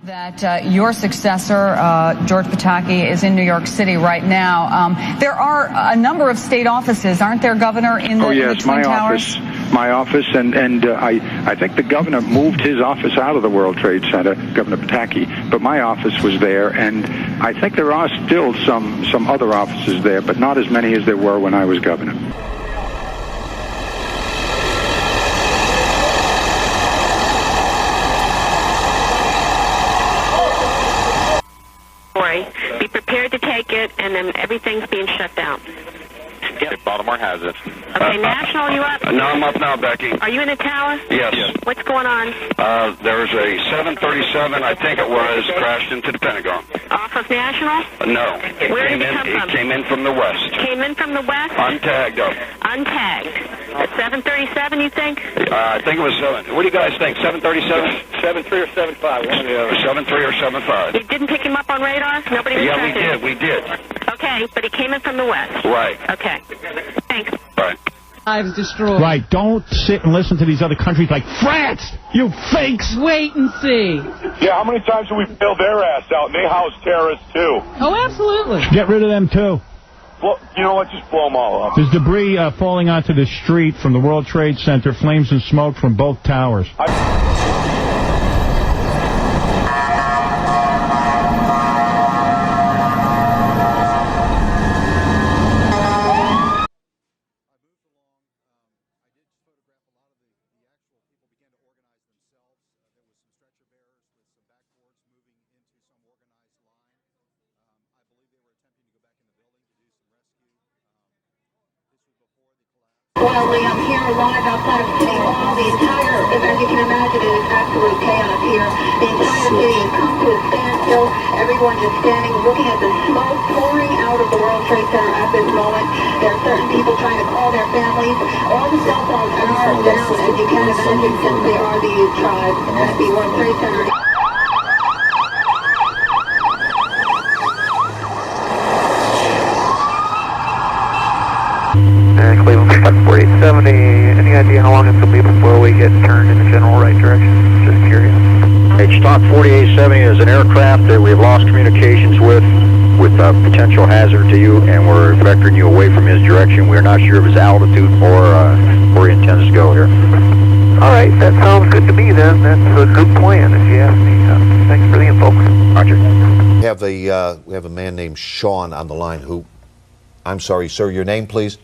that your successor, George Pataki, is in New York City right now. There are a number of state offices, aren't there, Governor, in the, in the Twin Towers? My office, and I think the governor moved his office out of the World Trade Center, Governor Pataki, but my office was there, and I think there are still some other offices there, but not as many as there were when I was governor. Be prepared to take it, and then everything's being shut down. Yeah, Baltimore has it. Okay, National, you up? No, I'm up now, Becky. Are you in the tower? Yes. What's going on? There was a 737, I think it was, crashed into the Pentagon. Off of National? No. Where did it come from? It came in from the west. Came in from the west? Untagged up. Untagged. A 737, you think? I think it was 7. What do you guys think? 737? 73 or 75? 73 or 75. You didn't pick him up on radar? Nobody was Yeah, we did. Okay, but he came in from the west. Right. Okay. Thanks. Right. Lives destroyed. Right. Don't sit and listen to these other countries like France. You fakes. Wait and see. Yeah, how many times have we bailed their ass out? And they house terrorists, too. Oh, absolutely. Get rid of them, too. Well, you know what? Just blow them all up. There's debris falling onto the street from the World Trade Center, flames and smoke from both towers. I'm here live outside of City Hall. The entire, as you can imagine, it is absolute chaos here. The entire city has come to a standstill. Everyone just standing, looking at the smoke pouring out of the World Trade Center at this moment. There are certain people trying to call their families. All the cell phones are down, as you can imagine, since they are the tribes at the World Trade Center. Cleveland 4870, any idea how long it's going to be before we get turned in the general right direction? Just curious. Stock 4870 is an aircraft that we've lost communications with a potential hazard to you, and we're vectoring you away from his direction. We're not sure of his altitude or where he intends to go here. All right, that sounds good to me then. That's a good plan if you ask me. Thanks for the info. Roger. We have a man named Sean on the line who, I'm sorry, sir, your name, please?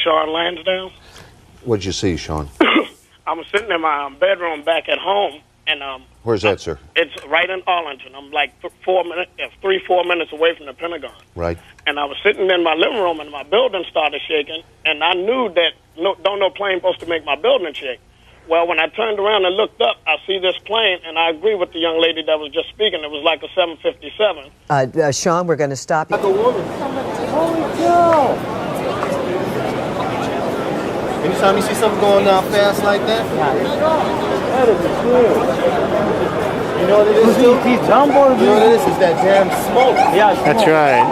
Sean Lansdowne. What'd you see, Sean? I was sitting in my bedroom back at home, and where's that, sir? It's right in Arlington. I'm like 4 minutes away from the Pentagon. Right. And I was sitting in my living room, and my building started shaking, and I knew that no plane supposed to make my building shake. Well, when I turned around and looked up, I see this plane, and I agree with the young lady that was just speaking. It was like a 757. Sean, we're going to stop you. Like a woman. Holy cow! Anytime you see something going down fast like that, that is good. You know what it is, too? You know what it is? It's that damn smoke. Yeah, that's right.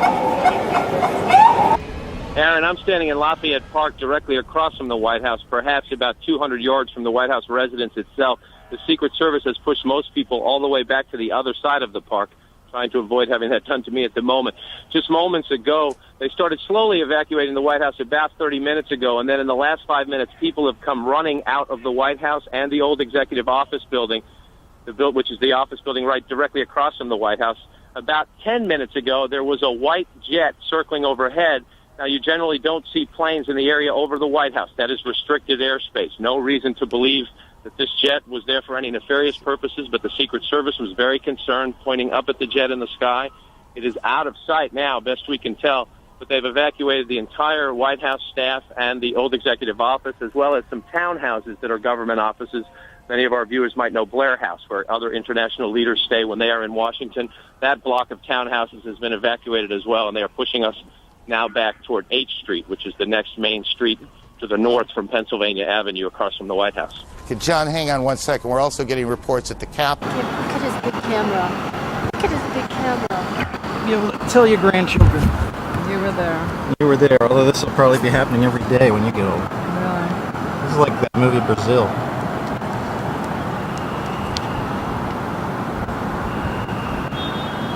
Aaron, I'm standing in Lafayette Park directly across from the White House, perhaps about 200 yards from the White House residence itself. The Secret Service has pushed most people all the way back to the other side of the park, trying to avoid having that done to me at the moment. Just moments ago, they started slowly evacuating the White House about 30 minutes ago, and then in the last 5 minutes, people have come running out of the White House and the old Executive Office building, which is the office building right directly across from the White House. About 10 minutes ago, there was a white jet circling overhead. Now, you generally don't see planes in the area over the White House. That is restricted airspace. No reason to believe that this jet was there for any nefarious purposes, but the Secret Service was very concerned, pointing up at the jet in the sky. It is out of sight now, best we can tell, but they've evacuated the entire White House staff and the old Executive Office, as well as some townhouses that are government offices. Many of our viewers might know Blair House, where other international leaders stay when they are in Washington. That block of townhouses has been evacuated as well, and they are pushing us now back toward H Street, which is the next main street to the north from Pennsylvania Avenue across from the White House. Okay, John, hang on 1 second. We're also getting reports at the Capitol. Look at his big camera. Look at his big camera. Be able to tell your grandchildren. You were there. You were there, although this will probably be happening every day when you get older. Really? This is like that movie Brazil.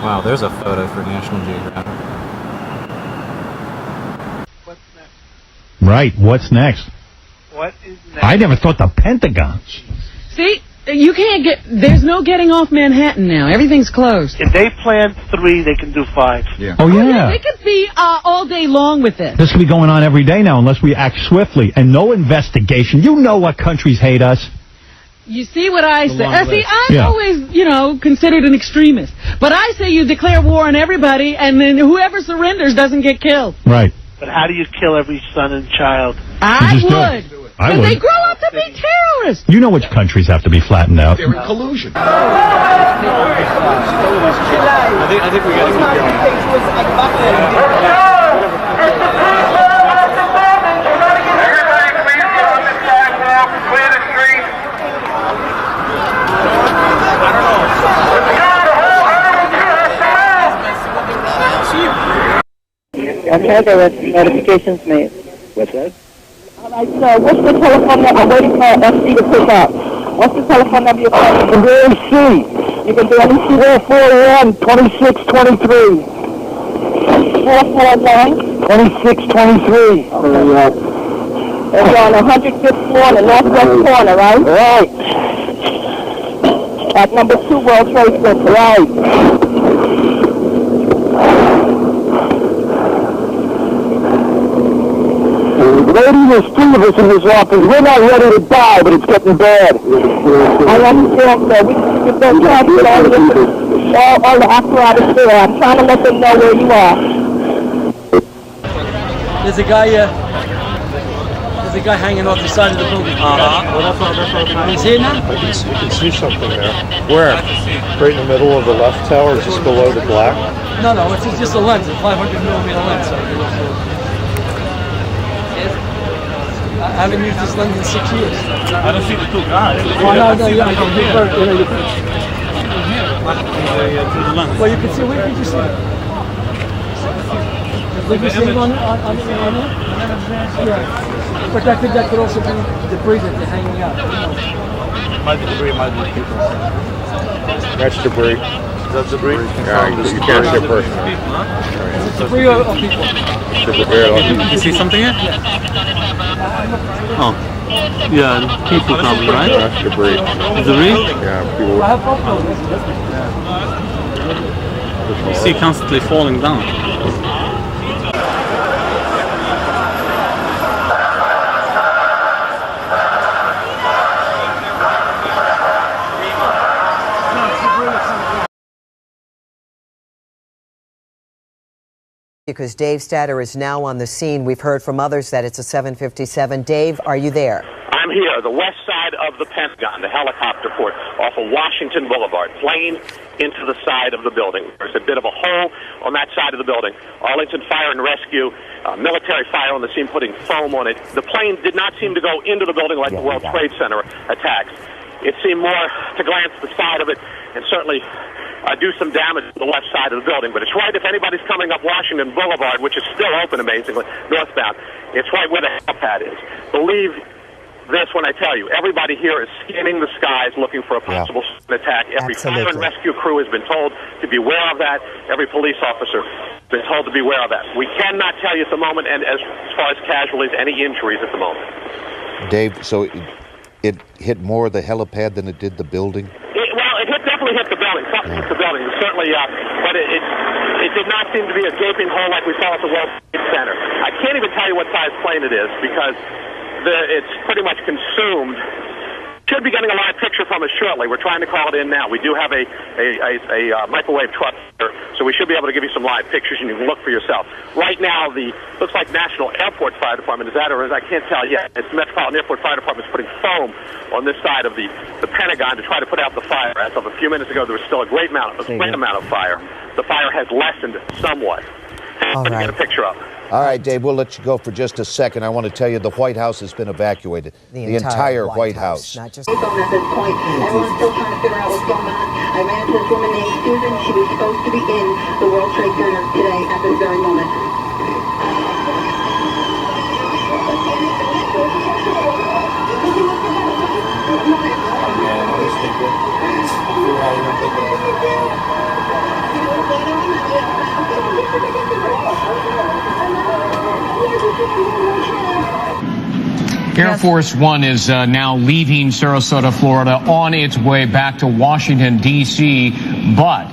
Wow, there's a photo for National Geographic. Right, what's next? What is next? I never thought the Pentagon. See, you can't get, there's no getting off Manhattan now. Everything's closed. If they plan 3, they can do 5. Yeah. Oh, yeah. They could be all day long with this. This could be going on every day now unless we act swiftly. And no investigation. You know what countries hate us. You see what I say? See, I'm Yeah. always, considered an extremist. But I say you declare war on everybody, and then whoever surrenders doesn't get killed. Right. But how do you kill every son and child? I just do would. it. I Because they would. grow up to be terrorists. You know which countries have to be flattened out. They're in collusion. I think we got to keep Okay, there were notifications made. What's that? All right, so what's the telephone number? I'm waiting for FC to pick up. What's the telephone number you're calling? You can do AC. You can do anything. 441-2623. 441? 2623. It's on 105th floor, the northwest corner, right? Right. At number 2 World Trade Center. Right. Lady, there's 3 of us in this office. We're not ready to die, but it's getting bad. I understand, sir. We can go transfer all the apparatus there. I'm trying to let them know where you are. There's a guy hanging off the side of the building. He's here now? You can see something there. Where? Right in the middle of the left tower, just below the black? No, it's just a lens, a 500 millimeter lens. I haven't used this lens in 6 years. I don't see the 2 guys. Oh, no, yeah, I can compare it. Well, you can see, where did you see it? Did you see it on it? Yeah. But I think that could also be debris that they're hanging out. Might be debris, might be people. That's debris. That's debris? Yeah, you can't see a person. Is it debris or people? Did you see something here? Oh. Yeah, people probably, right? That's debris. Debris? Yeah, people. You see it constantly falling down. Because Dave Statter is now on the scene. We've heard from others that it's a 757. Dave, are you there? I'm here, the west side of the Pentagon, the helicopter port off of Washington Boulevard. Plane into the side of the building. There's a bit of a hole on that side of the building. Arlington Fire and Rescue, military fire on the scene, putting foam on it. The plane did not seem to go into the building like the World Trade Center attacks. It seemed more to glance the side of it and certainly do some damage to the left side of the building. But it's right, if anybody's coming up Washington Boulevard, which is still open amazingly, northbound, it's right where the helipad is. Believe this when I tell you, everybody here is scanning the skies looking for a possible attack. Every fire and rescue crew has been told to beware of that. Every police officer has been told to beware of that. We cannot tell you at the moment, and as far as casualties, any injuries at the moment. Dave, so it hit more of the helipad than it did the building? It definitely hit the building. Something hit the building, certainly, but it did not seem to be a gaping hole like we saw at the World Trade Center. I can't even tell you what size plane it is because it's pretty much consumed. Should be getting a live picture from us shortly. We're trying to call it in now. We do have a microwave truck here, so we should be able to give you some live pictures, and you can look for yourself. Right now, looks like National Airport Fire Department, is that or is I can't tell yet. It's Metropolitan Airport Fire Department is putting foam on this side of the Pentagon to try to put out the fire. As of a few minutes ago, there was still a great amount of fire. The fire has lessened somewhat. All right. Get a picture up. All right, Dave, we'll let you go for just a second. I want to tell you the White House has been evacuated. The entire White House. Not just at this point. Everyone's still trying to figure out what's going on. I ran into this woman named Susan. She was supposed to be in the World Trade Center today at this very moment. Air Force One is now leaving Sarasota, Florida, on its way back to Washington, D.C., but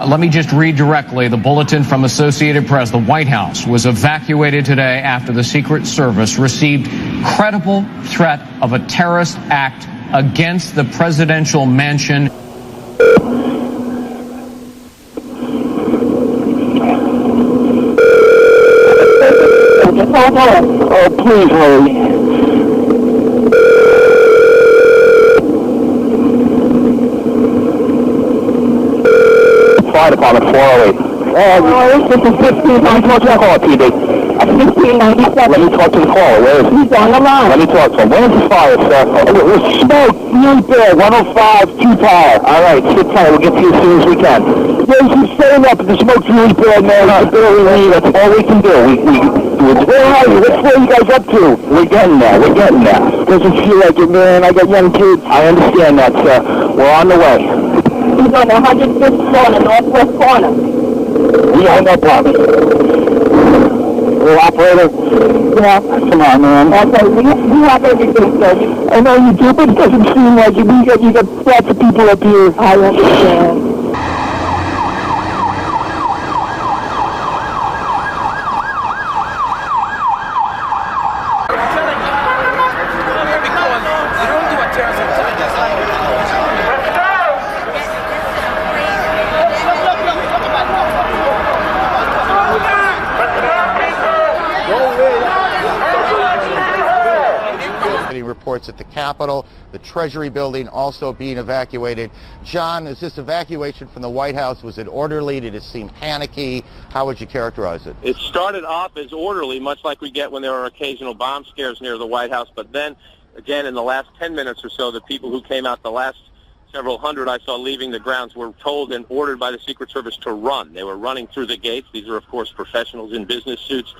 let me just read directly the bulletin from Associated Press. The White House was evacuated today after the Secret Service received credible threat of a terrorist act against the presidential mansion. Oh, please hurry. Fire department 408. This is 15. Let me talk to the caller, PD. 1597. Let me talk to the caller. Where is he? He's on the line. Let me talk to him. Where's the fire, sir? There's smoke really bad. 105, 2 power. All right, sit tight. We'll get to you as soon as we can. There's some staying up. The smoke's really bad, man. We can barely leave. That's all we can do. Where are you? What floor are you guys up to? We're getting there. We're getting there. Doesn't feel like it, man. I got young kids. I understand that, sir. We're on the way. He's on the 105th floor in the northwest corner. Yeah, no problem. Little operator? Yeah. Come on, man. Okay, we have everything, sir. I know you do, but it doesn't seem like it. You got lots of people up here. I understand. Reports at the Capitol, the Treasury building also being evacuated. John, is this evacuation from the White House, was it orderly? Did it seem panicky? How would you characterize it? It started off as orderly, much like we get when there are occasional bomb scares near the White House, but then, again, in the last 10 minutes or so, the people who came out, the last several hundred I saw leaving the grounds, were told and ordered by the Secret Service to run. They were running through the gates. These are, of course, professionals in business suits.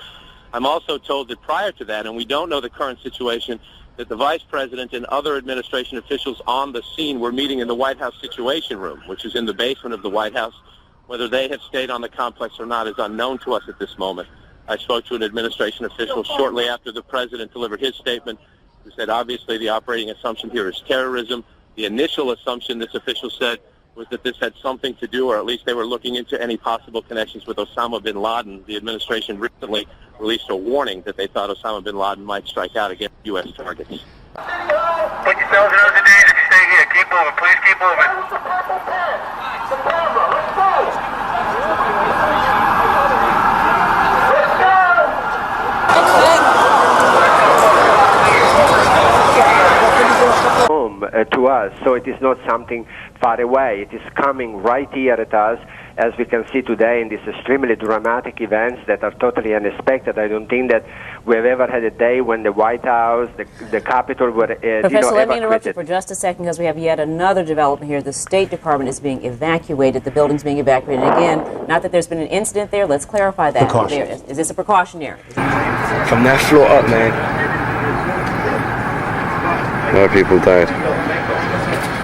I'm also told that prior to that, and we don't know the current situation, that the Vice President and other administration officials on the scene were meeting in the White House Situation Room, which is in the basement of the White House. Whether they have stayed on the complex or not is unknown to us at this moment. I spoke to an administration official shortly after the President delivered his statement, who said obviously the operating assumption here is terrorism. The initial assumption, this official said, was that this had something to do, or at least they were looking into any possible connections with Osama bin Laden. The administration recently released a warning that they thought Osama bin Laden might strike out against U.S. targets. Put yourselves in those days if you stay here. Keep moving. Please keep moving. To us, so it is not something far away. It is coming right here at us, as we can see today in these extremely dramatic events that are totally unexpected. I don't think that we've ever had a day when the White House, the Capitol were Professor, let me interrupt you for just a second, because we have yet another development here. The State Department is being evacuated. The building's being evacuated. And again, not that there's been an incident there. Let's clarify that. Is this a precautionary? From that floor up, man. A lot of people died.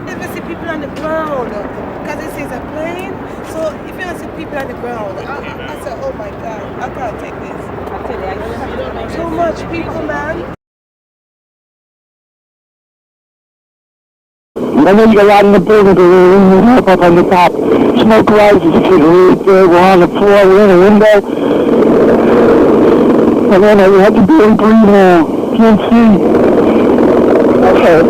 Never see people on the ground because it says a plane. So if you don't see people on the ground, I said, oh my God, I can't take this. I tell you, so much people, man. I know you got a lot in the building, but we're up on the top. Smoke rises, it's really big. We're on the floor, we're in a window. And then we have to barely breathe now. Can't see. Okay.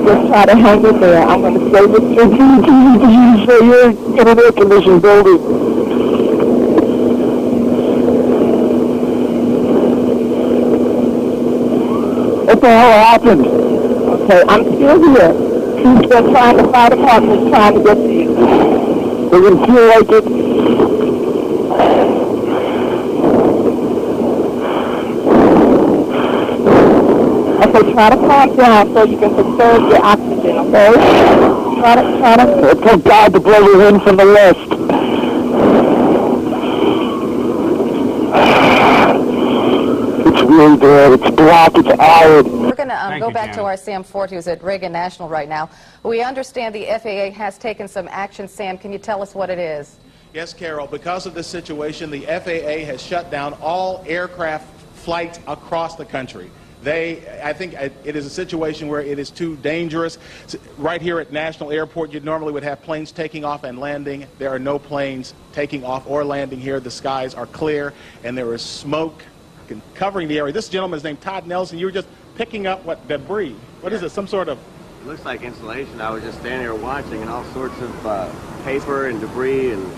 Just try to hang in there. I'm going to say this to you so you're in an air-conditioned building. What the hell happened? Okay, I'm still here. They're trying to fight apart and trying to get to you. They can feel like it. Okay, try to calm down so you can conserve your oxygen, okay? Try to... Tell God to blow you in from the left. It's really bad. It's black. It's arid. We're going to go back to our Sam Ford, who's at Reagan National right now. We understand the FAA has taken some action. Sam, can you tell us what it is? Yes, Carol. Because of this situation, the FAA has shut down all aircraft flights across the country. I think it is a situation where it is too dangerous. Right here at National Airport, you normally would have planes taking off and landing. There are no planes taking off or landing here. The skies are clear, and there is smoke covering the area. This gentleman's named Todd Nelson. You were just picking up what debris. What is it? Some sort of... It looks like insulation. I was just standing here watching, and all sorts of paper and debris and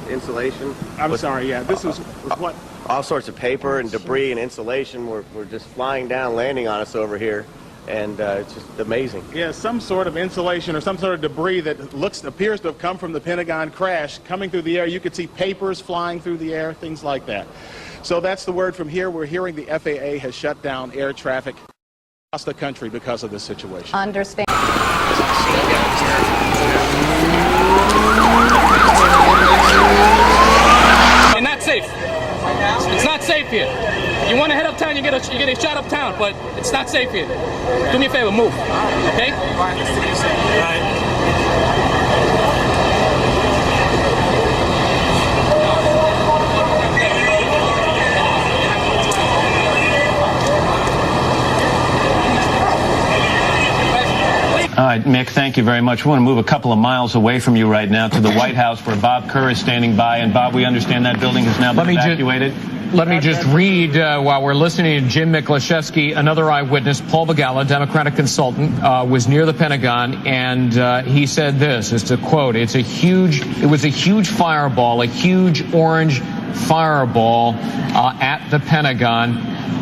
insulation. I'm sorry, yeah. This was what? All sorts of paper and debris and insulation were just flying down, landing on us over here, and it's just amazing. Yeah, some sort of insulation or some sort of debris that appears to have come from the Pentagon crash coming through the air. You could see papers flying through the air, things like that. So that's the word from here. We're hearing the FAA has shut down air traffic across the country because of this situation. Understand. And not safe. It's not safe here. You want to head uptown, you get a shot uptown, but it's not safe here. Do me a favor, move. Okay? All right, Mick, thank you very much. We want to move a couple of miles away from you right now to the White House where Bob Kerr is standing by. And, Bob, we understand that building has now been evacuated. Let me just read, while we're listening to Jim Miklashevsky, another eyewitness, Paul Begala, Democratic consultant, was near the Pentagon, and he said this, is to quote, it was a huge fireball, a huge orange fireball at the Pentagon.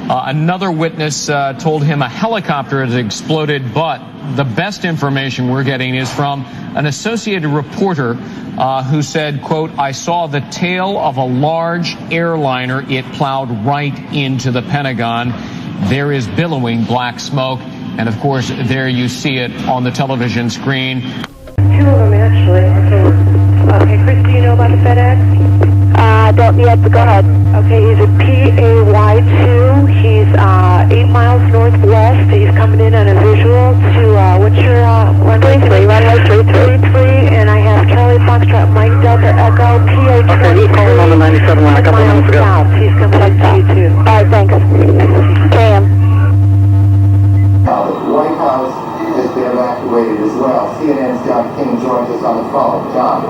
Another witness told him a helicopter had exploded, but the best information we're getting is from an Associated reporter who said, quote, I saw the tail of a large airliner. It plowed right into the Pentagon. There is billowing black smoke. And, of course, there you see it on the television screen. Two of them, actually. Okay, Chris, do you know about the FedEx? Don't yet, but go ahead. Okay, he's at PAY2. He's 8 miles northwest. He's coming in on a visual to, what's your runway? Runway 33, and I have Charlie Foxtrot, Mike Delta Echo, PA23. Okay, he's calling on the 97 line a couple of minutes ago. South. He's coming up to you, too. All right, thanks. Cam. The White House has been evacuated as well. CNN's John King joins us on the phone. John.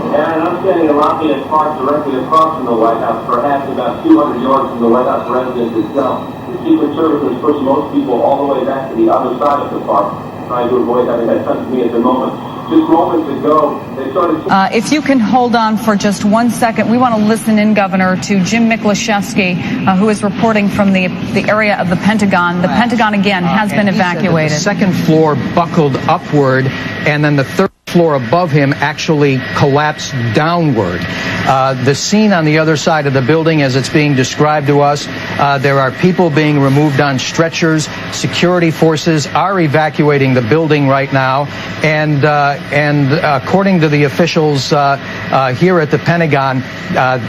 And I'm standing in Lafayette Park directly across from the White House, perhaps about 200 yards from the White House residence itself. The Secret Service has pushed most people all the way back to the other side of the park, trying to avoid having that come to me at the moment. Just moments ago, they started... if you can hold on for just 1 second, we want to listen in, Governor, to Jim Miklashevsky, who is reporting from the area of the Pentagon. The Pentagon, again, has been evacuated. The second floor buckled upward, and then the third floor above him actually collapsed downward. The scene on the other side of the building, as it's being described to us, there are people being removed on stretchers. Security forces are evacuating the building right now, and according to the officials here at the Pentagon,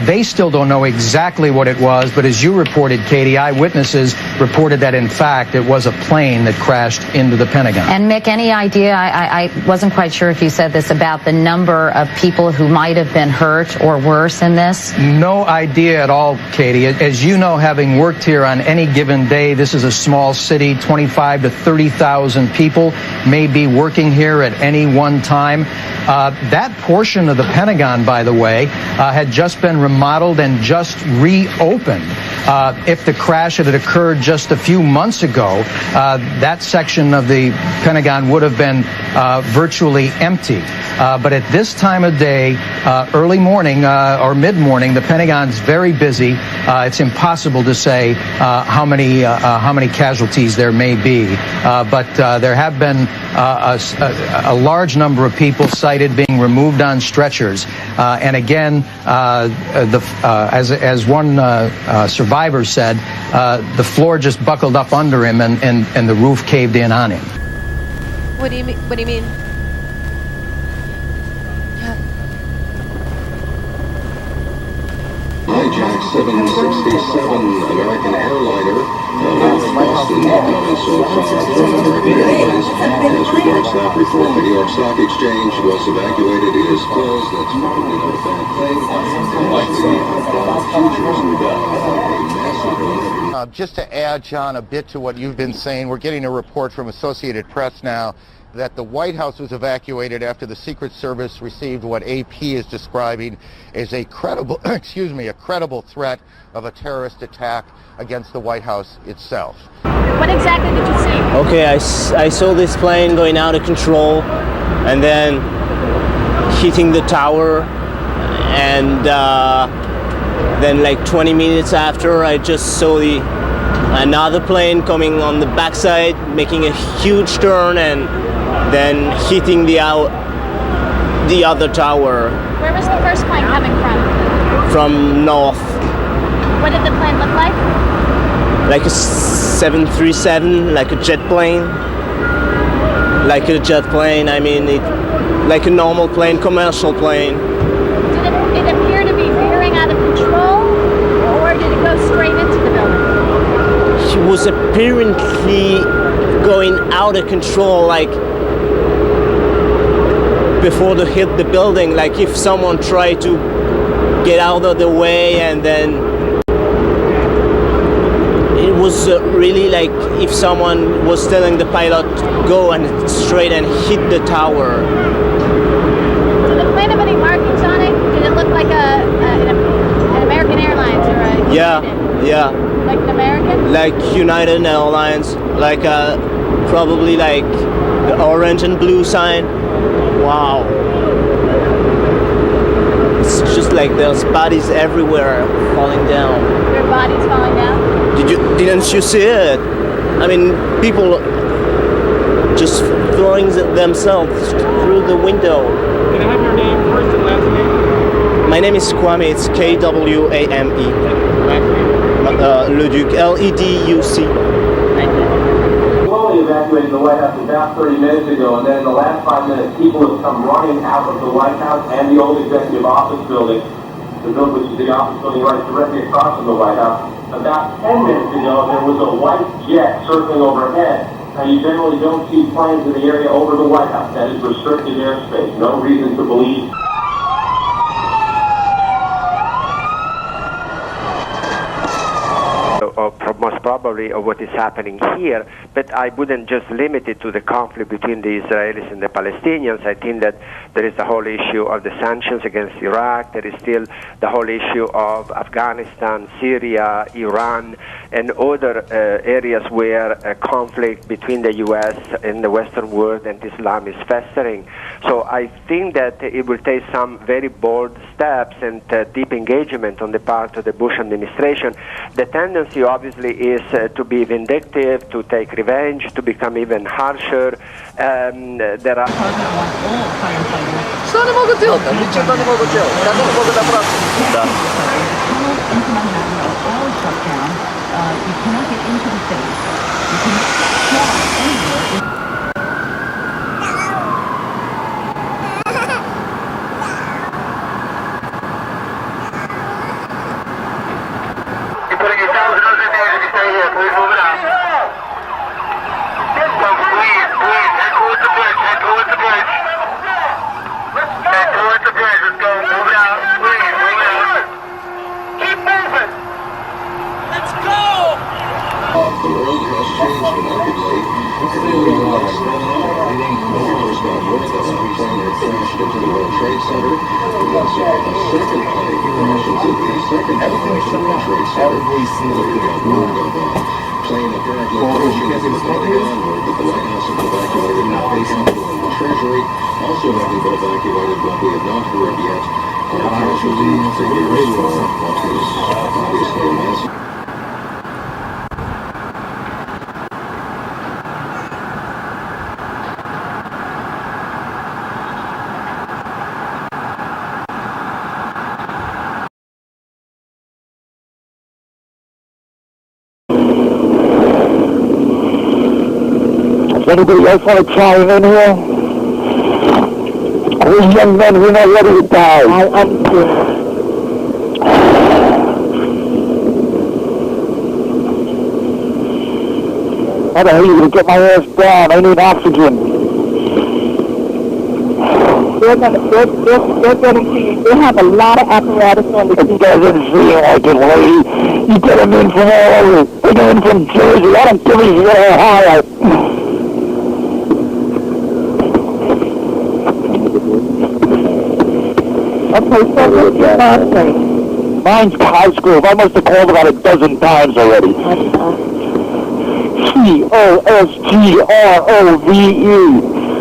they still don't know exactly what it was, but as you reported, Katie, eyewitnesses reported that in fact it was a plane that crashed into the Pentagon. And Mick, any idea, I wasn't quite sure if you said this, about the number of people who might have been hurt or worse in this? No idea at all, Katie. As you know, having worked here on any given day, this is a small city, 25 to 30,000 people may be working here at any one time. That portion of the Pentagon, by the way, had just been remodeled and just reopened. If the crash had occurred just a few months ago, that section of the Pentagon would have been virtually empty. But at this time of day, early morning or mid-morning, the Pentagon's very busy. It's impossible to say how many casualties there may be. But there have been a large number of people cited being removed on stretchers. And again, as one survivor said, the floor just buckled up under him and the roof caved in on him. What do you mean? What do you mean? Hey, Jack. Flight 767 American airliner Boston. No comments so far from American Airlines. As regards that report, the New York Stock Exchange was evacuated. It is closed. That's probably not a bad thing. Just to add, John, a bit to what you've been saying, we're getting a report from Associated Press now that the White House was evacuated after the Secret Service received what AP is describing as a credible, a credible threat of a terrorist attack against the White House itself. What exactly did you see? Okay, I saw this plane going out of control and then hitting the tower, and then like 20 minutes after, I just saw another plane coming on the backside, making a huge turn and then hitting the other tower. Where was the first plane coming from? From north. What did the plane look like? Like a 737, like a jet plane. Like a jet plane, I mean, like a normal plane, commercial plane. Did it appear to be veering out of control, or did it go straight into the building? It was apparently going out of control, like before they hit the building, like if someone tried to get out of the way, and then it was really like if someone was telling the pilot go and straight and hit the tower. Did the plane have any markings on it? Did it look like an American Airlines or a United? Yeah. Like an American? Like United Airlines, like probably like the orange and blue sign. Wow. It's just like there's bodies everywhere falling down. There are bodies falling down? Didn't you see it? I mean, people just throwing themselves through the window. Can I have your name first and last name? My name is Kwame. It's Kwame. Last name? Leduc, Leduc. We only evacuated the White House about 30 minutes ago, and then in the last 5 minutes, people have come running out of the White House and the old executive office building, which is the office building right directly across from the White House. About 10 minutes ago, there was a white jet circling overhead. Now, you generally don't see planes in the area over the White House. That is restricted airspace. No reason to believe. Most probably of what is happening here, but I wouldn't just limit it to the conflict between the Israelis and the Palestinians. I think that there is the whole issue of the sanctions against Iraq. There is still the whole issue of Afghanistan, Syria, Iran, and other areas where a conflict between the U.S. and the Western world and Islam is festering. So I think that it will take some very bold steps and deep engagement on the part of the Bush administration. The tendency, obviously, is to be vindictive, to take revenge, to become even harsher. There are... Что они могут делать? Ничего не могут делать. Как они могут добраться? Да. You cannot get into the city. You cannot fly anywhere. Treasury also having been evacuated, but we have not heard yet casualty figures for what is obviously a massive. Anybody else want to chime in here? These young men, we're not ready to die. How the hell are you going to get my ass down? I need oxygen. They're going to they have a lot of apparatus on the It doesn't feel like it, lady. You get them in from all over. They get in from Jersey. I don't give a shit, Ohio. Okay, so what's your last name? Mine's Cosgrove. I must have called about a dozen times already. Cosgrove.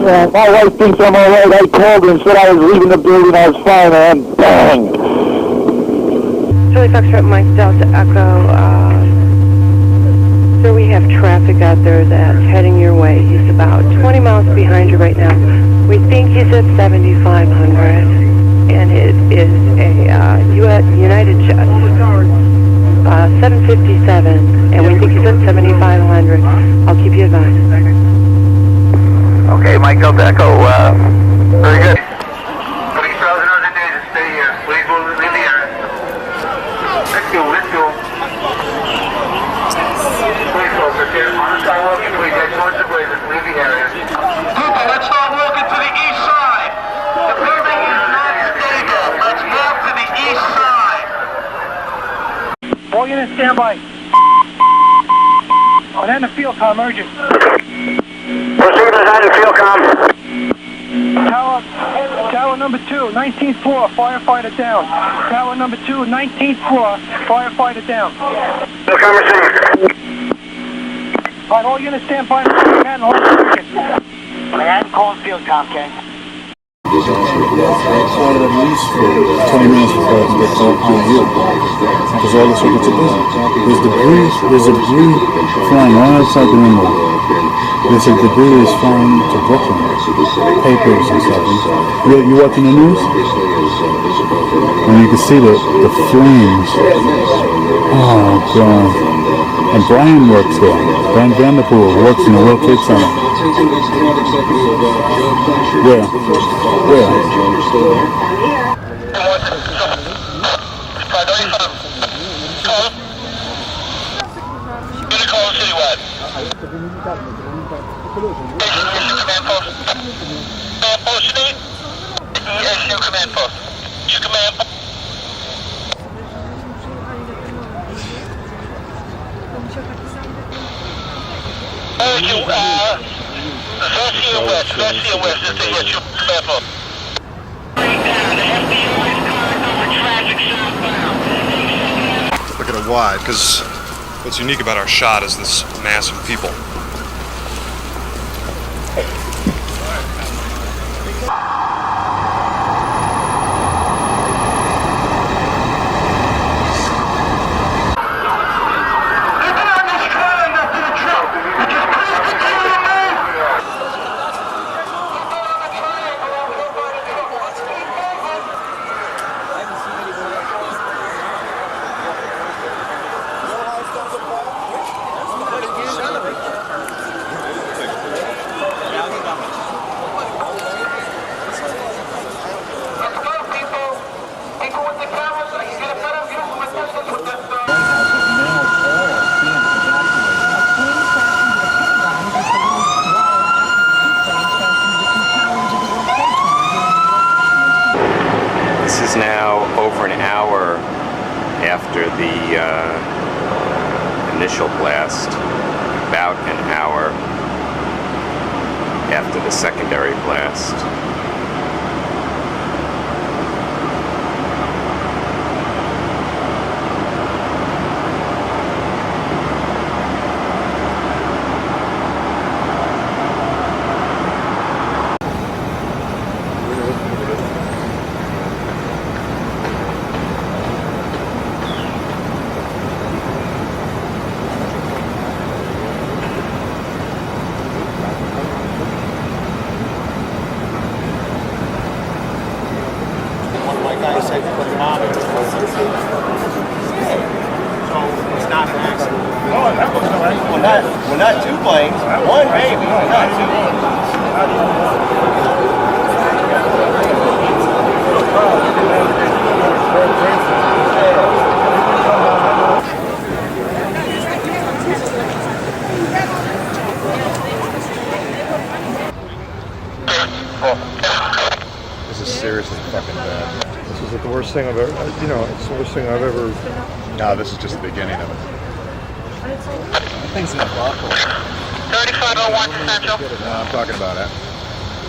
Yeah. My wife thinks I'm alright. I called her and said I was leaving the building. I was fine, and bang! Charlie Foxtrot, Mike Delta Echo. So we have traffic out there that's heading your way. He's about 20 miles behind you right now. We think he's at 7,500, and it is a United Jet 757, and we think he's at 7,500. I'll keep you advised. Okay, Mike Delta Echo, very good. Police rousing on the day to stay here. Please move in the area. Let's go. Please focus here. On the sidewalk, please head towards the blazers. Leave the area. People, let's start walking to the east side. The building is not stable. Let's move to the east side. All units stand by. On end of field com, urgent. Proceed as on the field com. Tower number 2, 19th floor, firefighter down. Tower number 2, 19th floor, firefighter down. Field com received. All right, all units stand by. Manhattan, hold the Manhattan, calling field com, King. It's started at least for 20 minutes before I can get to you. Because all this work took place. There's debris flying right outside the window. There's a debris is flying to Brooklyn. Papers and stuff. You watching the news? And you can see the flames. Oh, God. And Brian works there. Brian Vanderpool works in the World Trade Center. Where? Command post. You command post. West, this thing is your command post. Look at it wide, because what's unique about our shot is this mass of people. This is now over an hour after the initial blast, about an hour after the secondary blast. Well, not two planes. One maybe, not two. This is seriously fucking bad. This is the worst thing I've ever, it's the worst thing I've ever... No, this is just the beginning of it. Things in the buckle. 3501 Central. No, I'm talking about it.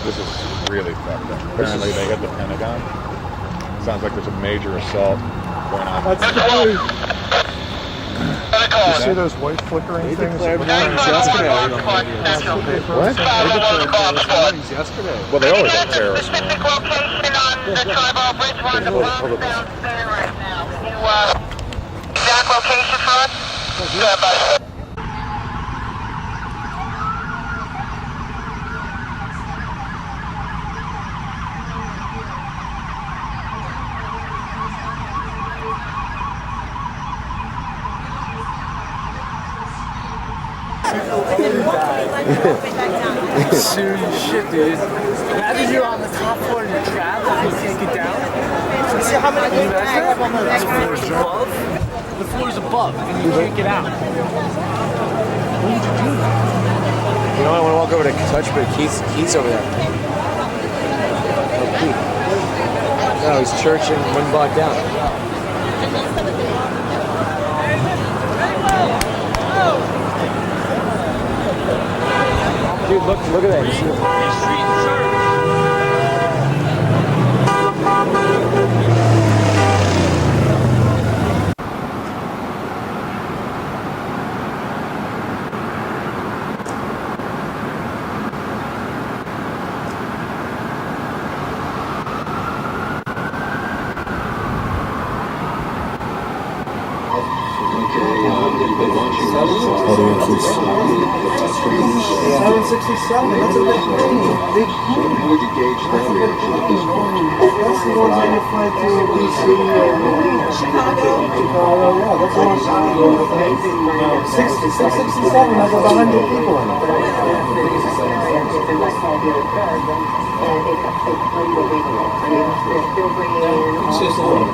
This is really fucked up. Apparently they hit the Pentagon. Sounds like there's a major assault going on. That's the point. You see those white flickering things? Yesterday. What? They declared terrorist yesterday. Well, they always have terrorists. Location on the Tribal Bridge. We're on the bombs downstairs right now. Can you, exact location for us? Yeah, buddy. Serious shit, dude. Imagine you're on the top floor and you're trapped and you can't get down. You see how many people I have on the floors above? The floor's above and you can't get out. You know, I want to walk over to touch, but Keith's over there. Oh, Keith. No, he's churching one block down. Dude, look at that. You see the audiences. 767, that's a big plane. Big plane. How would you gauge their reaction at this point? That's the one that you fly to DC Chicago, yeah, that's the one. 667 has about 100 people in it. It's just a little.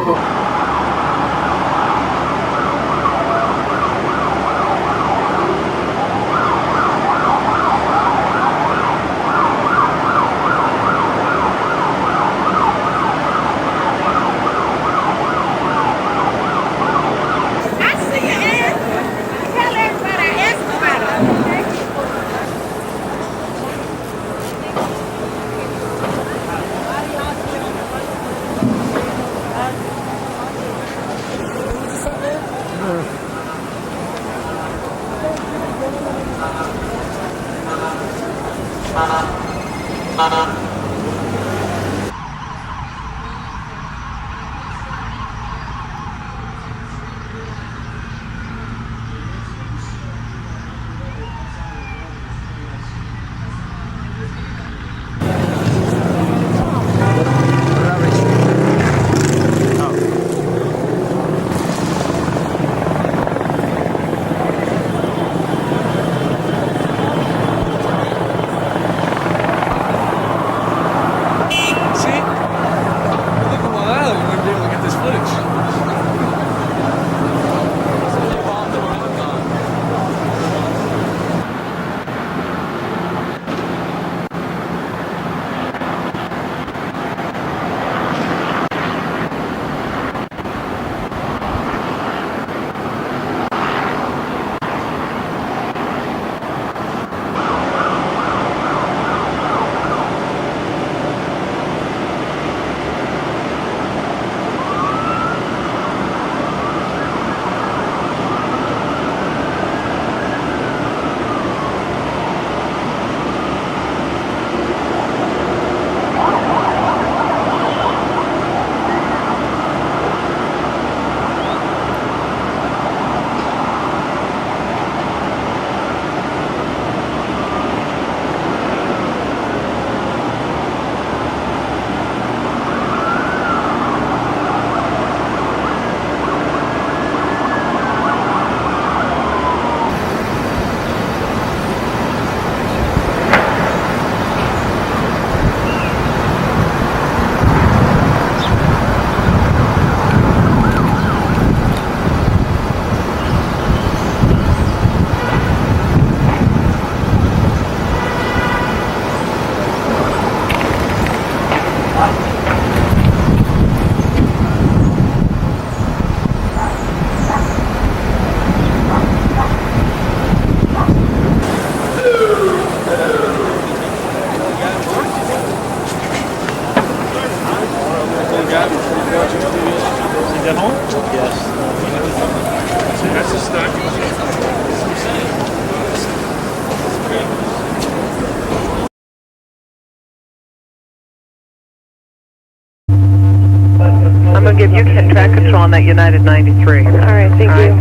give you track control on that United 93. All right, thank you.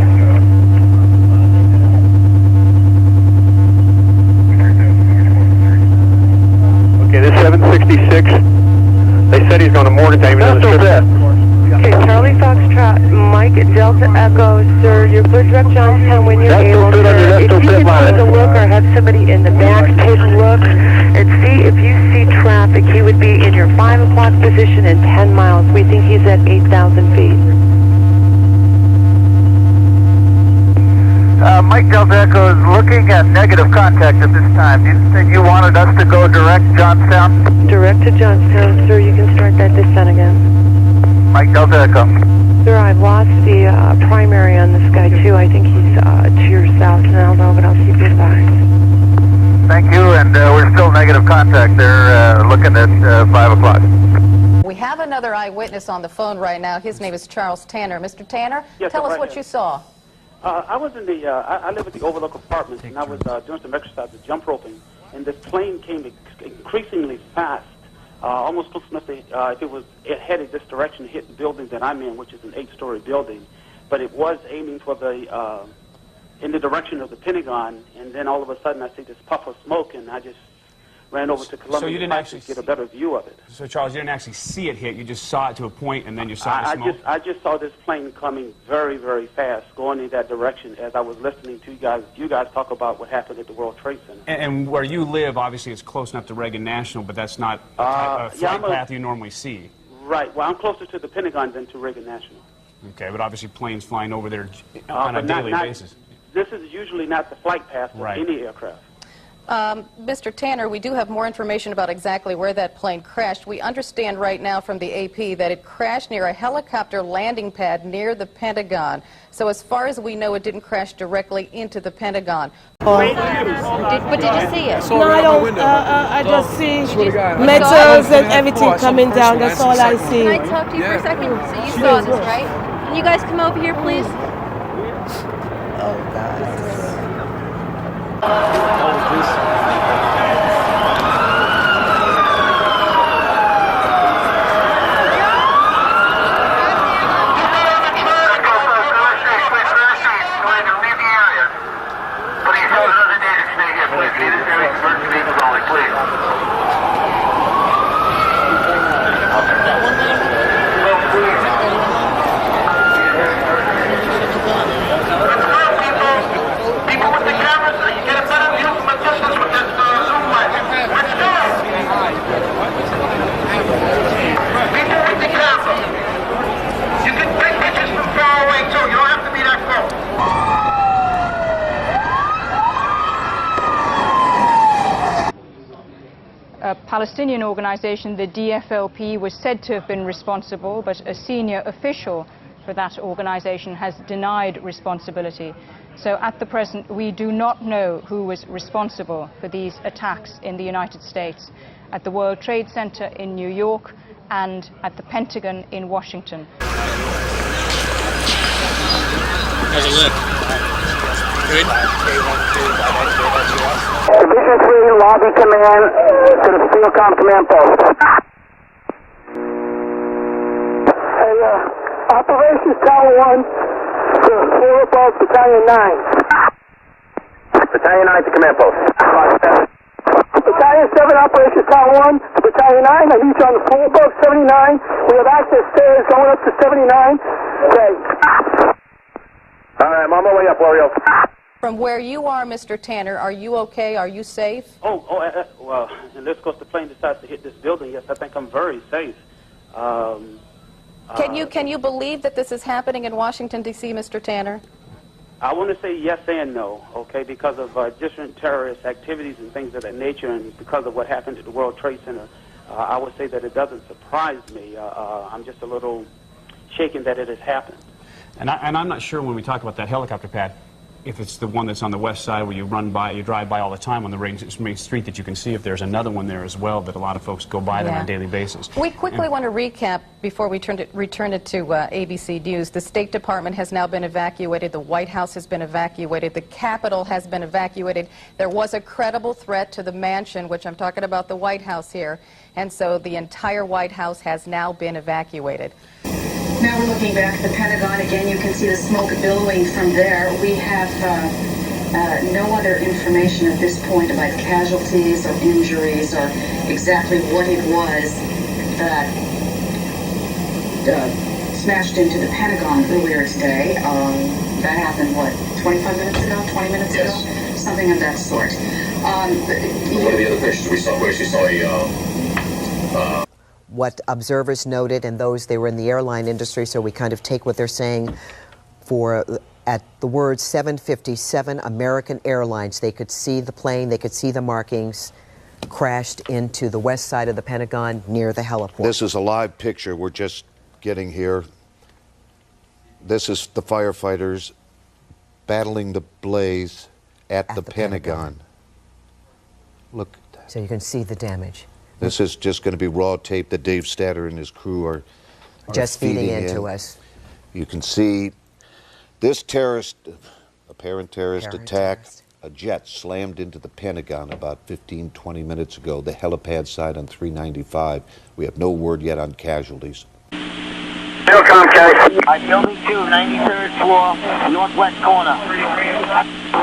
Okay, this 766. They said he's going to Morgantown. That's still there. Okay, Charlie Foxtrot, Mike Delta Echo, sir. You're clear direct Johnstown when you're able, sir. If you can take a look or have somebody in the back take a look and see if you see traffic, he would be in your 5 o'clock position in 10 miles. We think he's at 8,000 feet. Mike Delta Echo is looking at negative contact at this time. You said you wanted us to go direct Johnstown? Direct to Johnstown, sir. You can start that descent again. Mike Delta Echo. Sir, I've lost the primary on this guy, too. I think he's to your south now, though, but I'll keep you advised. Thank you, and we're still negative contact there, looking at 5 o'clock. We have another eyewitness on the phone right now. His name is Charles Tanner. Mr. Tanner, yes, tell us what you saw. I was in the, I live at the Overlook Apartments, and I was doing some exercises, jump roping, and this plane came increasingly fast, almost close enough to, if it headed this direction, hit the building that I'm in, which is an 8-story building, but it was aiming for the, in the direction of the Pentagon, and then all of a sudden I see this puff of smoke, and I just ran over to Columbia so you didn't actually to get a better view of it. So Charles, you didn't actually see it hit, you just saw it to a point and then you saw the smoke? I just saw this plane coming very, very fast, going in that direction as I was listening to you guys talk about what happened at the World Trade Center. And where you live, obviously it's close enough to Reagan National, but that's not a flight path you normally see. Right, well I'm closer to the Pentagon than to Reagan National. Okay, but obviously planes flying over there on a daily basis. This is usually not the flight path of any aircraft. Mr. Tanner, we do have more information about exactly where that plane crashed. We understand right now from the AP that it crashed near a helicopter landing pad near the Pentagon. So as far as we know, it didn't crash directly into the Pentagon. But did you see it? No, I don't. I just see metals and everything coming down. That's all I see. Can I talk to you for a second? So you saw this, right? Can you guys come over here, please? Oh, God. A Palestinian organization, the DFLP, was said to have been responsible, but a senior official for that organization has denied responsibility. So at the present, we do not know who was responsible for these attacks in the United States, at the World Trade Center in New York and at the Pentagon in Washington. How's it look? Good? Division 3, lobby command to the SEALCOM command post. Hey, Operations Tower 1 to 4 above Battalion 9. Battalion 9 to command post. Battalion 7, Operations Tower 1 to Battalion 9. I need you on the 4 above 79. We have access stairs going up to 79. Okay. All right, I'm on my way up, Wario. From where you are, Mr. Tanner, are you okay? Are you safe? Well, unless, of course, the plane decides to hit this building, yes, I think I'm very safe. Can you believe that this is happening in Washington, D.C., Mr. Tanner? I want to say yes and no, okay, because of different terrorist activities and things of that nature, and because of what happened at the World Trade Center, I would say that it doesn't surprise me. I'm just a little shaken that it has happened. And I'm not sure when we talk about that helicopter pad, if it's the one that's on the west side where you drive by all the time on the main street, that you can see if there's another one there as well that a lot of folks go by there on a daily basis. We quickly want to recap before we return it to ABC News. The State Department has now been evacuated. The White House has been evacuated. The Capitol has been evacuated. There was a credible threat to the mansion, which I'm talking about the White House here, and so the entire White House has now been evacuated. Now, looking back at the Pentagon, again, you can see the smoke billowing from there. We have no other information at this point about casualties or injuries or exactly what it was that smashed into the Pentagon earlier today. That happened, what, 25 minutes ago, 20 minutes ago? Something of that sort. One of the other pictures we saw, we actually saw a... What observers noted, and those, they were in the airline industry, so we kind of take what they're saying for, at the word 757 American Airlines, they could see the plane, they could see the markings, crashed into the west side of the Pentagon near the heliport. This is a live picture we're just getting here. This is the firefighters battling the blaze at the Pentagon. Look. So you can see the damage. This is just going to be raw tape that Dave Statter and his crew are just feeding into us. You can see this apparent terrorist attack. A jet slammed into the Pentagon about 15, 20 minutes ago, the helipad side on 395. We have no word yet on casualties. Building 2, 93rd floor, northwest corner.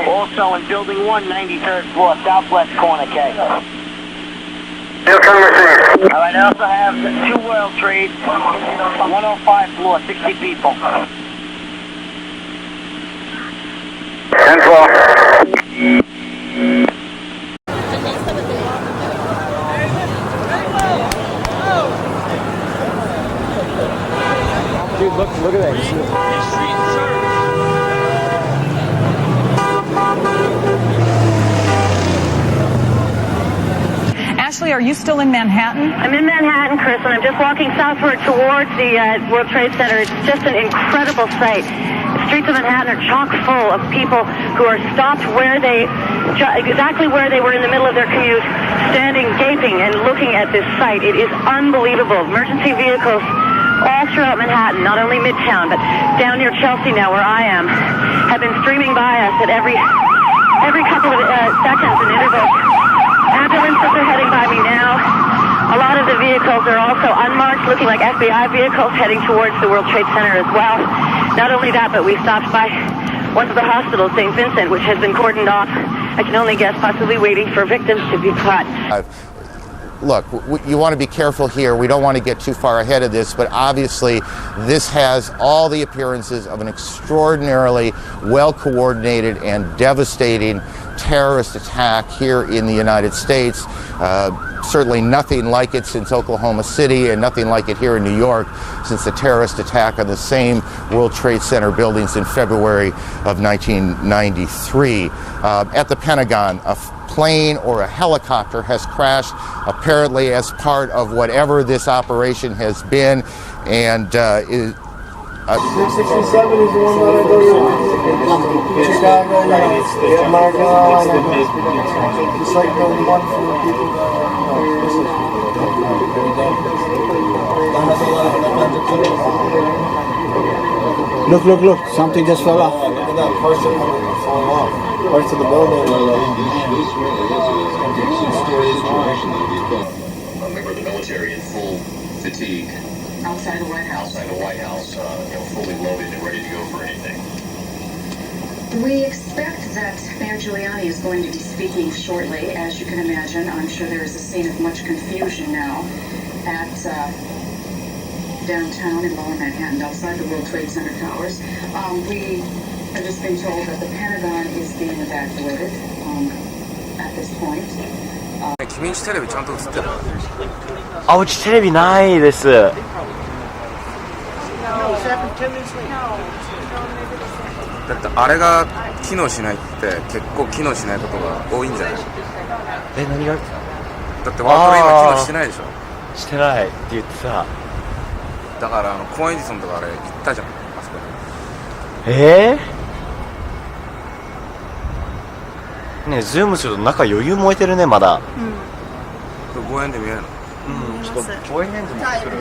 Also in Building 1, 93rd floor, southwest corner, K. All right, I also have 2 World Trade, 105 floor, 60 people. 10 floor. Dude, look at that. Ashley, are you still in Manhattan? I'm in Manhattan, Chris, and I'm just walking southward towards the World Trade Center. It's just an incredible sight. The streets of Manhattan are chock full of people who are stopped exactly where they were in the middle of their commute, standing, gaping, and looking at this sight. It is unbelievable. Emergency vehicles all throughout Manhattan, not only Midtown, but down near Chelsea now, where I am, have been streaming by us at every couple of seconds and intervals. Ambulances are heading by me now. A lot of the vehicles are also unmarked, looking like FBI vehicles heading towards the World Trade Center as well. Not only that, but we stopped by one of the hospitals, St. Vincent, which has been cordoned off. I can only guess possibly waiting for victims to be caught. Look, you want to be careful here. We don't want to get too far ahead of this, but obviously this has all the appearances of an extraordinarily well-coordinated and devastating terrorist attack here in the United States. Certainly nothing like it since Oklahoma City, and nothing like it here in New York since the terrorist attack on the same World Trade Center buildings in February of 1993. At the Pentagon, a plane or a helicopter has crashed, apparently as part of whatever this operation has been, and 667 is the one that I go to Chicago, North Carolina. It's like the one for the people Look, something just fell off. Look at that person falling off. Parts of the building. A member of the military in full fatigue. Outside the White House. Outside the White House, fully loaded and ready to go for anything. We expect that Mayor Giuliani is going to be speaking shortly. As you can imagine, I'm sure there is a scene of much confusion now at downtown in Lower Manhattan, outside the World Trade Center towers. We have just been told that the Pentagon is being evacuated at this point. 君んちテレビちゃんと映ってる？あ、うちテレビないです。だってあれが機能しないって結構機能しないことが多いんじゃない？え、何が？だってワープロ今機能してないでしょ？してないって言ってさ。だからコーンエジソンとかあれ行ったじゃん、あそこに。ねえ、ズームすると中余裕燃えてるね、まだ。これ望遠で見えるの？うん、ちょっと望遠レンズ持ってくる。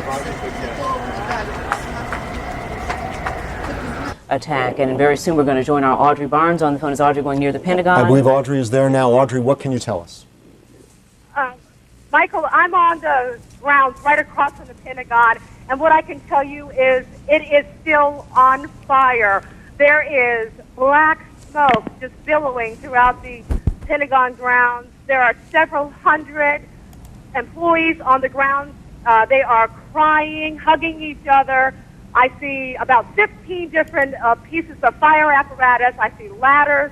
Attack, and very soon we're going to join our Audrey Barnes on the phone. Is Audrey going near the Pentagon? I believe Audrey is there now. Audrey, what can you tell us? Michael, I'm on the grounds right across from the Pentagon, And what I can tell you is it is still on fire. There is black smoke just billowing throughout the Pentagon grounds. There are several hundred employees on the grounds. They are crying, hugging each other. I see about 15 different pieces of fire apparatus. I see ladders.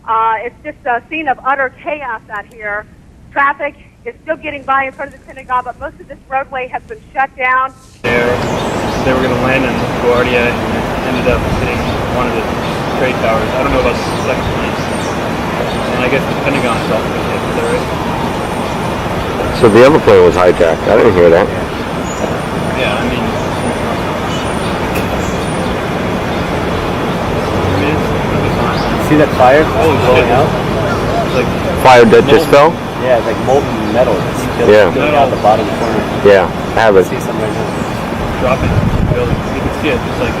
It's just a scene of utter chaos out here. Traffic is still getting by in front of the Pentagon, but most of this roadway has been shut down. They were going to land in LaGuardia and ended up hitting one of the trade towers. I don't know about the second place. And I guess the Pentagon is also going to hit. Is that right? So the other plane was hijacked. I didn't hear that. Yeah, I mean, See that fire blowing out? It's like Fire that just fell? Yeah, it's like molten metal. It's Yeah. spilling out the bottom corner. Yeah, I have it. See some right now. Dropping buildings. You can see it. It's like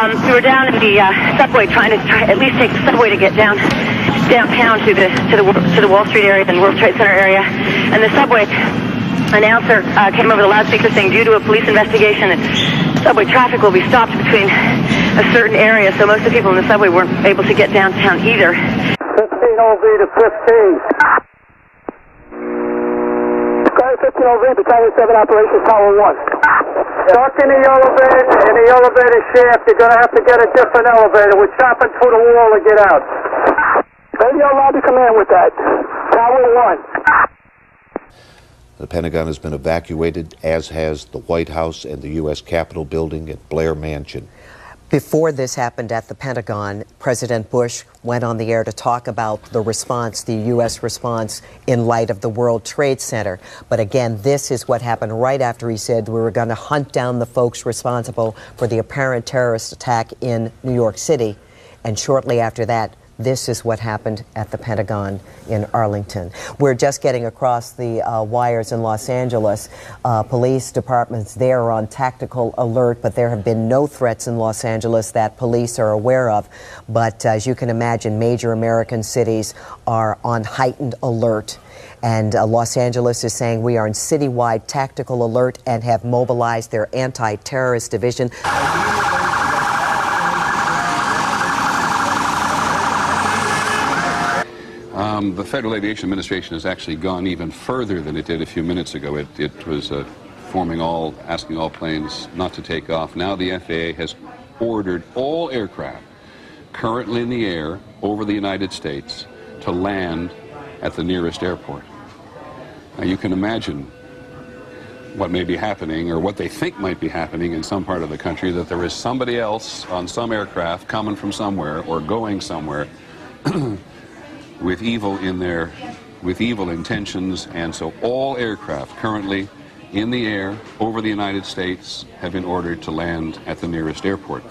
We were down in the subway trying to at least take the subway to get downtown to the Wall Street area and World Trade Center area. And the subway announcer came over the loudspeaker saying, due to a police investigation, that subway traffic will be stopped between a certain area. So most of the people in the subway weren't able to get downtown either. 15 OV to 15. Sky 15 OV, Battalion 7 Operations Tower 1. Stuck in the elevator shaft. You're going to have to get a different elevator. We're chopping through the wall to get out. Radio lobby command with that. Tower 1. The Pentagon has been evacuated, as has the White House and the U.S. Capitol building at Blair Mansion. Before this happened at the Pentagon, President Bush went on the air to talk about the response, the U.S. response, in light of the World Trade Center. But again, this is what happened right after he said we were going to hunt down the folks responsible for the apparent terrorist attack in New York City. And shortly after that, this is what happened at the Pentagon in Arlington. We're just getting across the wires in Los Angeles. Police departments there are on tactical alert, but there have been no threats in Los Angeles that police are aware of. But as you can imagine, major American cities are on heightened alert. And Los Angeles is saying we are in citywide tactical alert and have mobilized their anti-terrorist division. The Federal Aviation Administration has actually gone even further than it did a few minutes ago. It was asking all planes not to take off. Now the FAA has ordered all aircraft currently in the air over the United States to land at the nearest airport. Now you can imagine what may be happening, or what they think might be happening in some part of the country, that there is somebody else on some aircraft coming from somewhere or going somewhere with evil intentions, and so all aircraft currently in the air over the United States have been ordered to land at the nearest airport.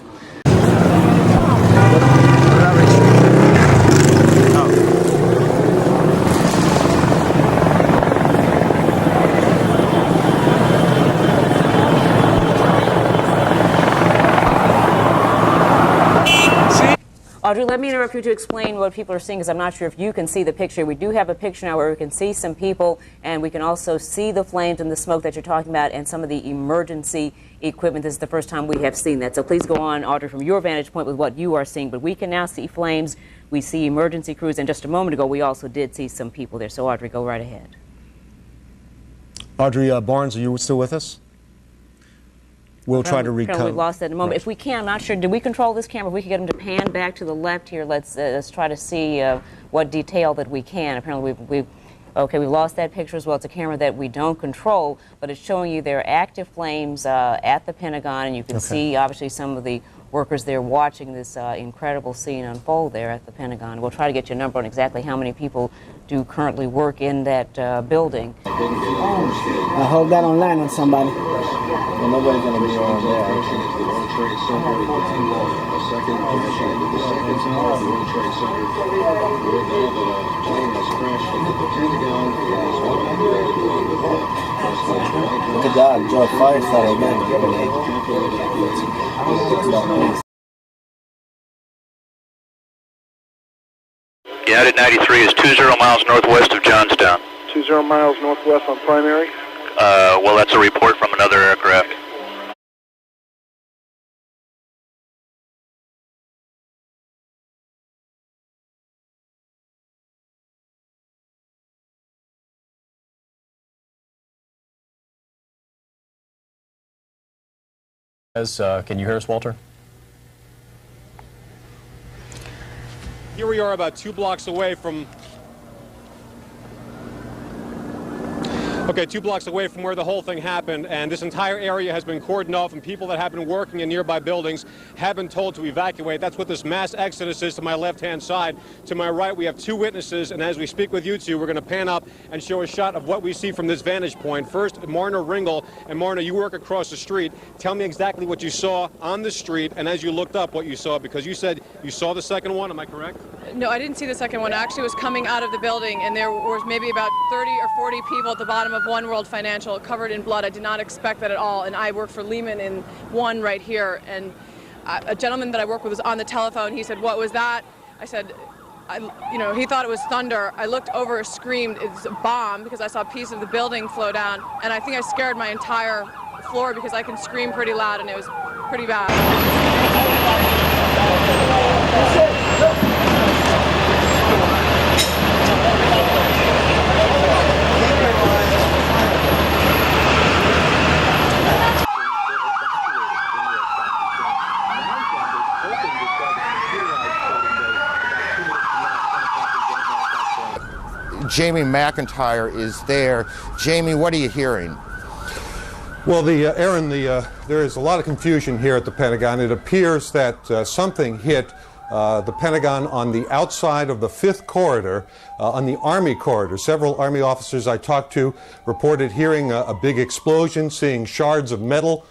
Audrey, let me interrupt you to explain what people are seeing, because I'm not sure if you can see the picture. We do have a picture now where we can see some people, and we can also see the flames and the smoke that you're talking about and some of the emergency equipment. This is the first time we have seen that. So please go on, Audrey, from your vantage point with what you are seeing. But we can now see flames. We see emergency crews, and just a moment ago we also did see some people there. So Audrey, go right ahead. Audrey Barnes, are you still with us? We'll try to recover. We've lost that in a moment. Right. If we can, I'm not sure. Did we control this camera? If we could get them to pan back to the left here, let's try to see what detail that we can. Apparently, we've lost that picture as well. It's a camera that we don't control, but it's showing you there are active flames at the Pentagon, and you can see obviously some of the workers there watching this incredible scene unfold there at the Pentagon. We'll try to get you a number on exactly how many people do currently work in that building. I hope that online on somebody. Well, nobody's going to be on there. Look at that, Joe Firestarter again. United 93 is 20 miles northwest of Johnstown. 20 miles northwest on primary. Well, that's a report from another aircraft. Can you hear us, Walter? Here we are about 2 blocks away from 2 blocks away from where the whole thing happened, and this entire area has been cordoned off, and people that have been working in nearby buildings have been told to evacuate. That's what this mass exodus is to my left-hand side. To my right, we have 2 witnesses, and as we speak with you two, we're going to pan up and show a shot of what we see from this vantage point. First, Marna Ringel, and Marna, you work across the street. Tell me exactly what you saw on the street, and as you looked up, what you saw, because you said you saw the second one. Am I correct? No, I didn't see the second one. I actually was coming out of the building, and there was maybe about 30 or 40 people at the bottom of One World Financial covered in blood. I did not expect that at all, and I work for Lehman in One right here, and a gentleman that I work with was on the telephone. He said, "What was that?" I said, he thought it was thunder. I looked over, screamed, "It's a bomb," because I saw a piece of the building flow down, and I think I scared my entire floor because I can scream pretty loud, and it was pretty bad. Jamie McIntyre is there. Jamie, what are you hearing? Well, Aaron, there is a lot of confusion here at the Pentagon. It appears that something hit the Pentagon on the outside of the 5th corridor, on the Army corridor. Several Army officers I talked to reported hearing a big explosion, seeing shards of metal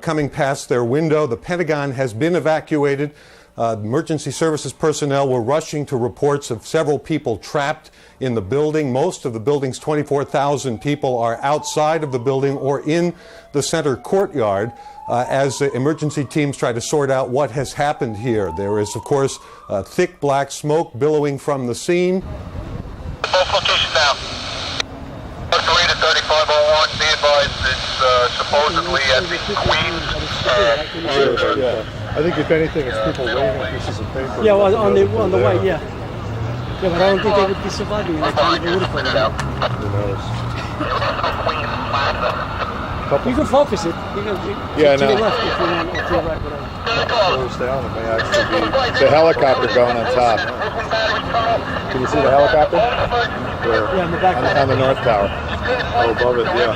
coming past their window. The Pentagon has been evacuated. Emergency services personnel were rushing to reports of several people trapped in the building. Most of the building's 24,000 people are outside of the building or in the center courtyard as emergency teams try to sort out what has happened here. There is, of course, thick black smoke billowing from the scene. Both locations now. North Korea 3501, be advised it's supposedly at the Queens. I think if anything, it's people waving pieces of paper. Yeah, well, on the way, yeah. Yeah, but I don't think they would be surviving. I think they would have fallen down. Who knows? You can focus it. You can, to the left if you want, or to the right, whatever. Slows down, it may actually be the helicopter going on top. Can you see the helicopter? Where? Yeah, on the back. On the north tower. Oh, above it, yeah.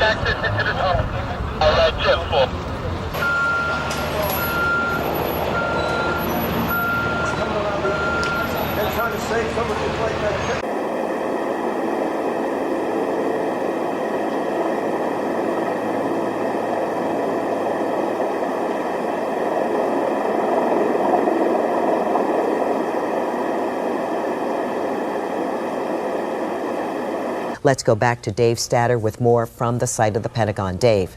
Let's go back to Dave Statter with more from the site of the Pentagon. Dave.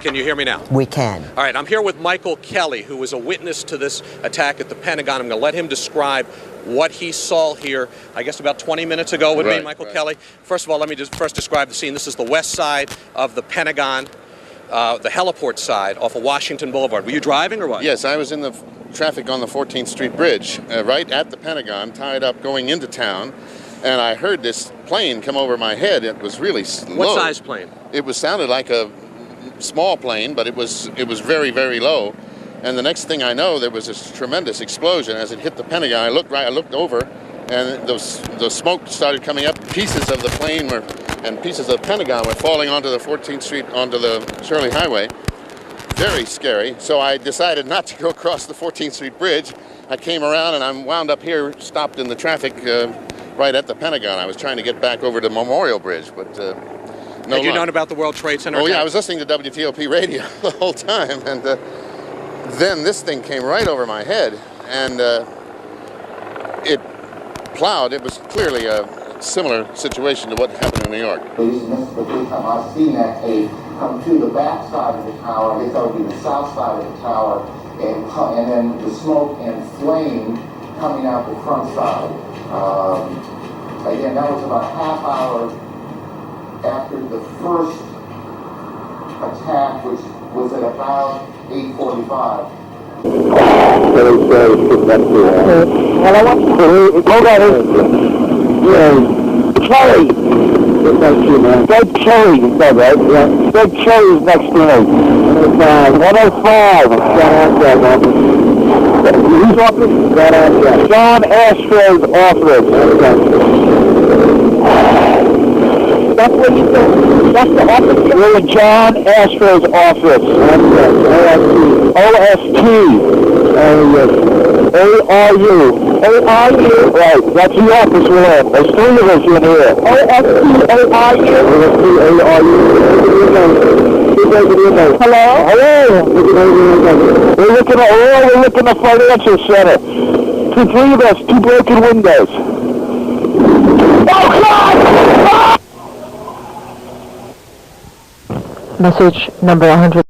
Can you hear me now? We can. All right, I'm here with Michael Kelly, who was a witness to this attack at the Pentagon. I'm going to let him describe what he saw here, I guess about 20 minutes ago with me, Michael Kelly. First of all, let me just first describe the scene. This is the west side of the Pentagon, the heliport side off of Washington Boulevard. Were you driving or what? Yes, I was in the traffic on the 14th Street Bridge, right at the Pentagon, tied up going into town. And I heard this plane come over my head. It was really low. What size plane? It sounded like a small plane, but it was very, very low. And the next thing I know, there was this tremendous explosion as it hit the Pentagon. I looked over, and the smoke started coming up. Pieces of the plane and pieces of the Pentagon were falling onto the 14th Street, onto the Shirley Highway. very scary. So I decided not to go across the 14th Street Bridge. I came around and I'm wound up here, stopped in the traffic right at the Pentagon. I was trying to get back over to Memorial Bridge, but no Had you luck. known about the World Trade Center Oh attack? yeah, I was listening to WTOP radio the whole time, and then this thing came right over my head, and it plowed. It was clearly a similar situation to what happened in New York. This is the first time I've seen that cave come to the back side of the tower. I guess that would be the south side of the tower, and then the smoke and flame coming out the front side. Again, that was about a half hour after the first attack, which was at about 8:45. Well, I want to go down Cherry. Thank you, man. Doug Cherry, you said, right? Yeah. Doug Cherry's next to me. 105. Whose office? John Astro's office. That's what you said. That's the office. We're in John Astro's office. OST. A-R-U. A-R-U. Right, that's the office we're in. There's three of us in here. O-S-T-A-R-U. O-S-T-A-R-U. Hello? Hello. We're looking at the financial center. Three of us, two broken windows. Oh, God! Message number 100.